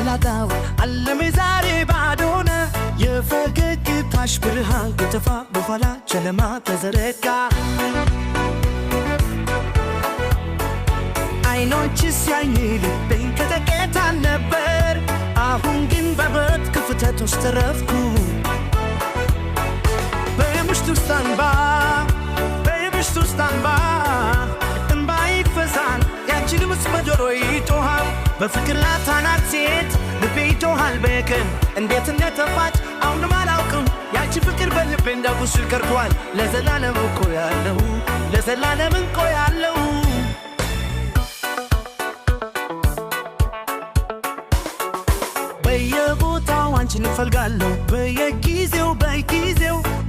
ላጣው ዓለም ዛሬ ባዶነ የፈገግታሽ ብርሃን ከተፋ በኋላ ጨለማ ተዘረጋ አይኖችሽ ያይኝ ልቤን ከተቀጣ ነበር አሁን ግን በበት ክፍተት ውስጥ ተረፍኩ በምሽቱ ስታንባ እንባይ ፈሳን ያንቺን ድምፅ በጆሮዬ ይጮሃል በፍቅር ላታናት ሴት ልቤ ይጮሃል በቀን እንዴት እንደተፋች አሁንም አላውቅም ያንቺ ፍቅር በልቤ እንደ ቁስል ቀርቷል ለዘላለም እቆያለሁ ለዘላለም እቆያለሁ በየቦታው አንቺን እፈልጋለሁ በየጊዜው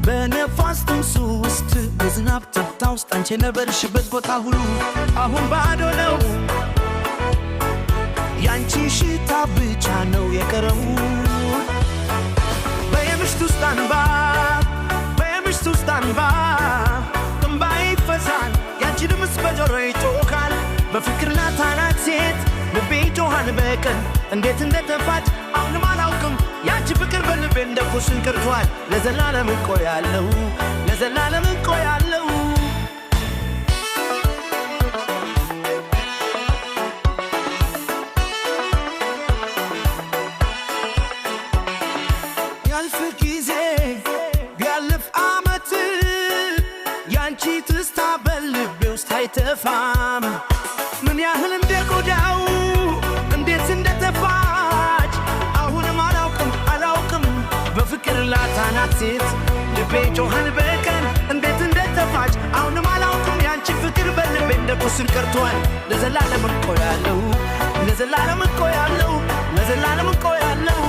በነፋስ ትንሱ ውስጥ በዝናብ ተፍታ ውስጥ አንቺ ነበርሽበት ቦታ ሁሉ አሁን ባዶ ነው ያንቺ ሽታ ብቻ ነው የቀረው በምሽቱ ውስጥ አንባ እንባይ ፈሳል ያንቺ ድምፅ በጆሮዬ ይጮኻል በፍቅር ላታናት ሴት ልቤ ይጮኻል በቀን እንዴት እንደተፋች አሁንም አላውቅም ያንቺ ፍቅር በልቤ እንደ ቁስል ቀርቷል ለዘላለም እቆያለሁ ለዘላለም እቆያለሁ ያልፍ ጊዜ ቢያልፍ ዓመት ያንቺ ትዝታ በልቤ ውስጥ አይጠፋም ምን ያህል እንደጎዳው እንዴት እንደተፋች አሁንም አላውቅም በፍቅር ላታናት ሴት ልቤ ይጮኻል በቀን እንዴት እንደተፋች አሁንም አላውቅም ያንቺ ፍቅር በልቤ እንደ ቁስል ቀርቷል ለዘላለም እቆያለሁ ለዘላለም እቆያለሁ ለዘላለም እቆያለሁ